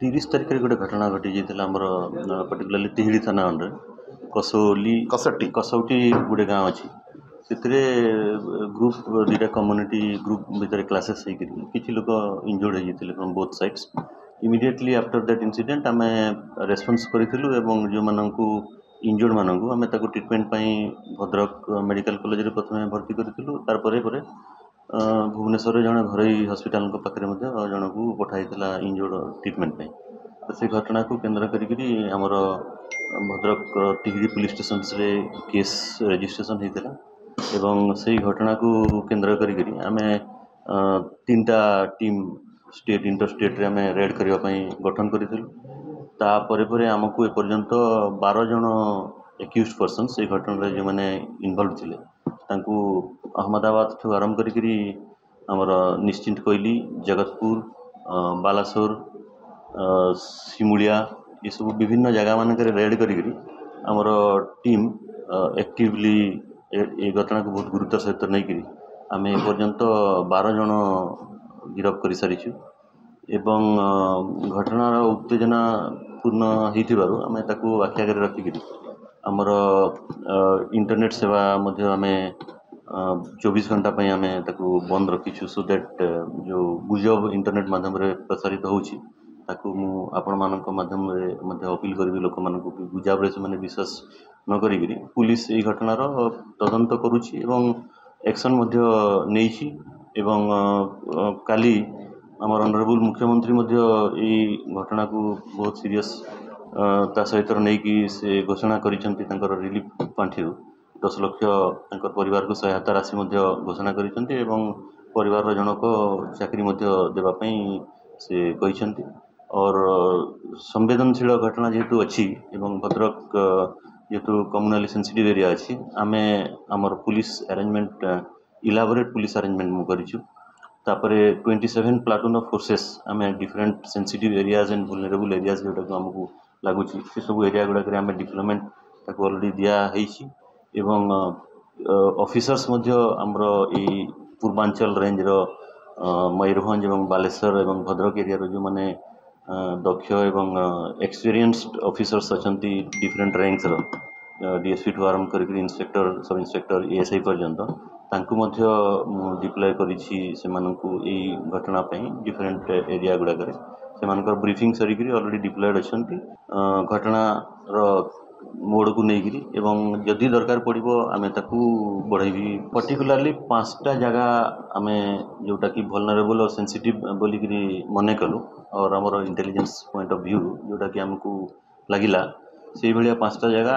30 तारिख रे गोटे घटना घटी जाइଥିଲା ଆମର पर्टिकुलरली तिहिड़ी थाना अंडर कसौटी गोटे गाँव अच्छी से ग्रुप दुटा कम्युनिटी ग्रुप भितर क्लासेस किसी लोग इंजोर्ड होते from both sides immediately after that incident आम रेस्पॉन्स करूँ एवं जो मानू इंजोर्ड मानू आम ट्रिटमेंट भद्रक मेडिकल कॉलेज प्रथम भर्ती करूँ तार भुवनेश्वर जड़े घर हस्पिटाल पाखे जन को पठाई इंजोर्ड ट्रिटमेंट तो से घटना को केन्द्र करमर भद्रक तिहिड़ी पुलिस स्टेशन रे केस रजिस्ट्रेशन होता एवं से घटना को केन्द्र करें 3टा टीम स्टेट इंटर स्टेट रे आमे रेड करने गठन करें आमको एपर्यंत 12 जन एक्यूज पर्सन से घटना जो मैंने इनवल्व थे अहमदाबाद ठू आरंभ करी आमर निश्चिंत कोइली जगतपुर बालासोर सिमुलिया ये सब विभिन्न जगह मानक रेड करी आमर टीम एक्टिवली ये घटना को बहुत गुरुत्व सहित नहीं आम एपर्यंत 12 जन गिरफ्त कर सारी एवं घटनार उत्तेजना पूर्ण होमें आखि आगे रखिक आमर इंटरनेट सेवा आम 24 घंटा आम बंद रखीचु सो दैट जो गुजब इंटरनेट माध्यम प्रसारित होची आपण मानक माध्यम अपील करी लोक मानक गुजब से विश्वास न करी पुलिस ये घटनार तदंत करुच्ची एवं एक्शन नहीं एवं काली आमर ऑनरेबल मुख्यमंत्री ये घटना को बहुत सीरियस सहित नहीं से घोषणा कर रिलीफ पांठि 10 लाख परिवार को सहायता राशि घोषणा करिसेंती एवं परिवार जनक चाकरी देवाई से कहते और संवेदनशील घटना जेहेतु अच्छी एवं भद्रक जेहेतु कम्युनाली सेंसिटिव एरिया अच्छी आमे आमर police arrangement elaborate police arrangement मु करिछु तापरे 27 प्लाटून ऑफ फोर्सेस आम different sensitive areas and vulnerable areas जोटा आमको लगुच से सब एरिया गुड़ाक आम डिप्लॉयमेंट ऑलरेडी दिखाई एवं ऑफिसर्स आमर ये पूर्वांचल रेंज मयूरभंज एवं बालेश्वर एवं भद्रक एरिया जो मैंने दक्ष एवं एक्सपीरियंस्ड ऑफिसर्स अच्छा डिफरेंट रैंक्स डीएसपी ठू आरंभ कर इंस्पेक्टर सब इंस्पेक्टर एएसआई पर्यंत डिप्लॉय करी घटना डिफरेंट एरिया गुड़ाक से ब्रीफिंग सरी ऑलरेडी डिप्लॉयड अच्छा घटनार मोड़ को लेकिन एवं जदि दरकार पड़ो आम बढ़ेबी पर्टिकुलाली 5टा जगह आम जोटा कि वल्नरेबल और सेंसिटिव बोलिक मन कलु और आमर इंटेलिजेंस पॉइंट ऑफ व्यू जोटा कि आमको लगिला से भाया 5टा जगह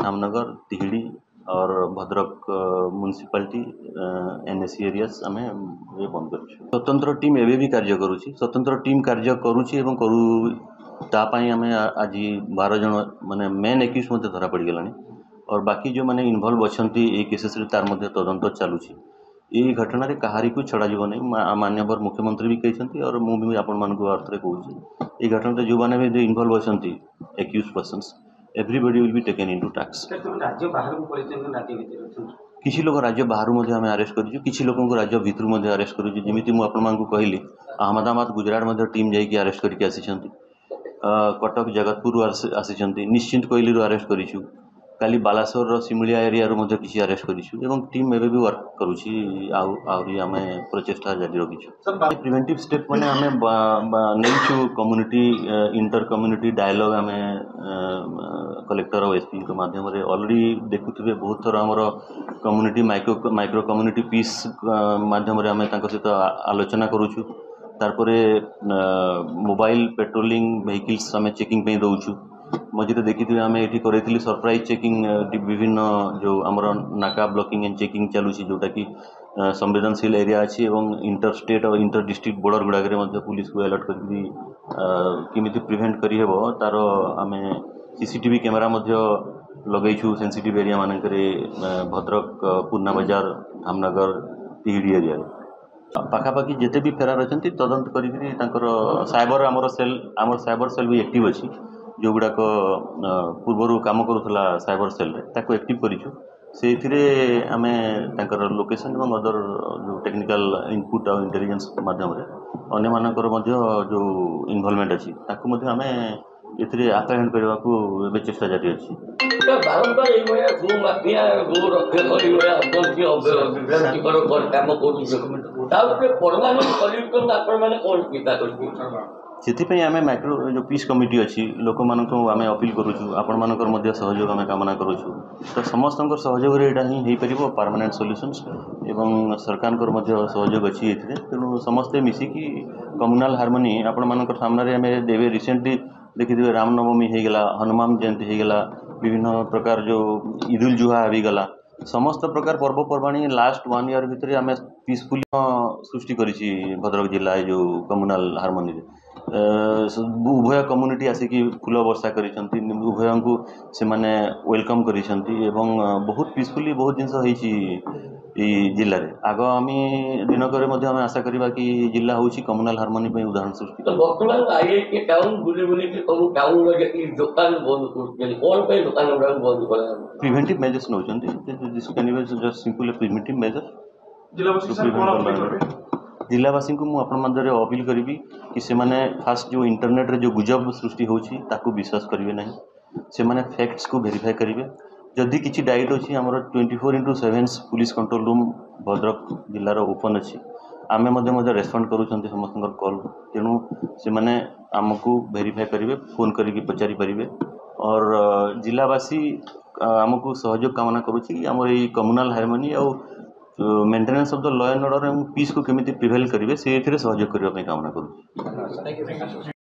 धामनगर तिहिड़ी और भद्रक म्युनिसिपालिटी एनएसी एरियाज आम ये बंद कर स्वतंत्र टीम एवं भी कार्य करुच्ची स्वतंत्र टीम कार्य करुच्ची एवं करू तापाई आम आज 12 जन माने मेन एक्यूज धरा पड़गला और बाकी जो मैंने इनवल्व अच्छा ये केसेस तार तदंत चलुची ये घटना कहारी को छड़ा जीव नहीं माननीय मुख्यमंत्री भी कहते और मुझे आपण मानक अर्थ में कहूँ ये घटना जो मैंने भी इनवल्व अच्छा accused persons everybody will be taken into tax किसी लोग राज्य बाहर आम अरेस्ट करूँ किसी लोगों को राज्य भितर अरेस्ट करूँ जमी मुझे कहली अहमदाबाद गुजरात टीम जाकि अरेस्ट करके आसी कटक जगतपुर आसी निश्चिंत कोइली अरेस्ट करूँ काली बालासोर सिमुलिया एरिया किसी अरेस्ट करूँ टीम एवं भी वर्क करुच्ची आम प्रचेषा जारी रखीचु प्रिवेंटिव स्टेप मैंने आम नहीं कम्युनिटी इंटर कम्युनिटी डायलॉग आम कलेक्टर और एसपी माध्यम ऑलरेडी देखुए बहुत थर आमर कम्युनिटी माइक्रो कम्युनिटी पीस माध्यम आम सहित आलोचना करुचु तारपरे मोबाइल पेट्रोलिंग व्हीकल्स आम चेकिंग पे दौचु मझे देखी आम ये करें सरप्राइज चेकिंग विभिन्न जो आमर नाका ब्लॉकिंग एंड चेकिंग चलुची जोटा कि संवेदनशील एरिया अच्छी इंटर स्टेट और इंटर डिस्ट्रिक्ट बॉर्डर गुड़ाक पुलिस को अलर्ट करमी प्रिवेंट करी तार आम सीसीटीवी कैमेरा लगेचु सेंसिटिव एरिया मानक भद्रक पूर्णा बाजार धामनगर तिहिड़ी एरिया पाखापाखि जिते भी फेरार अच्छा तदंत कर साइबर आमर साइबर सेल भी एक्टिव अच्छी जो गुड़ाक पूर्वर काम करूला साइबर सेल रे ताको एक्टिव करिछु से आम तर लोकेशन और अदर जो टेक्निकल इनपुट और इंटेलिजेंस माध्यम अन्य जो इनवॉल्वमेंट अच्छी आम आप्यायन करने को चेष्टा जारी अच्छी बारंबार गो माफिया गो रक्षक विभ्रांतिकर काम परमानेंट सल्यूशन आपण मैंने कौन चिंता से आम माइक्रो जो पीस कमिटी अच्छी लोक मान आम अपील करुचु आपण मानकर सहयोग आम कामना करुचु तो समस्त सहयोग यहाँ ही हो पार परमानेंट सॉल्यूशंस एवं सरकार सहयोग अच्छी तेणु समस्ते मिसिकी कम्युनाल हार्मोनी आपण मानकर सामने आम देवे रिसेंटली देखिए रामनवमी होगला हनुमान जयंती होगला विभिन्न प्रकार जो ईद उल जुहा गला समस्त प्रकार पर्वपर्वाणी लास्ट 1 ईयर भितर आम पीसफुली सृष्टि करिछि भद्रक जिला जो कम्युनाल हार्मोनी उभय कम्युनिटी आसिकी फूल वर्षा करिसेंती उभय को से माने वेलकम करिसेंती एवं बहुत पीसफुली बहुत जिनस जिले में आग आम दिनक आम आशा करवा कि जिला हूँ कम्युनाल हार्मोनी पे उदाहरण सृष्टि बर्तमान आईआईटी टाउन बुली बुली सब टाउन दुकान बंद कर दुकान बंद कर प्रिवेंटिव मेजर्स नौ सिंपल प्रिवेंटिव मेजर जिलावासी को मुझे अपील करी कि से माने फास्ट जो इंटरनेट रे जो गुजब सृष्टि होची ताकू विश्वास करेंगे ना से माने फैक्ट्स को वेरीफाई करेंगे जदि किसी डाइट अच्छी आम 24/7 पुलिस कंट्रोल रूम भद्रक जिलार ओपन अच्छी आमे रेस्पॉन्ड करूँ समस्त कॉल तेणु से माने आमको वेरीफाई करेंगे फोन करके पचारि पारे और जिलावासी आमको सहयोग कामना करुच्ची आम ये कम्युनाल हार्मोनी और maintenance of the law and order and peace को केमी प्रिवेल करेंगे से सहयोग करने कामना करूँ।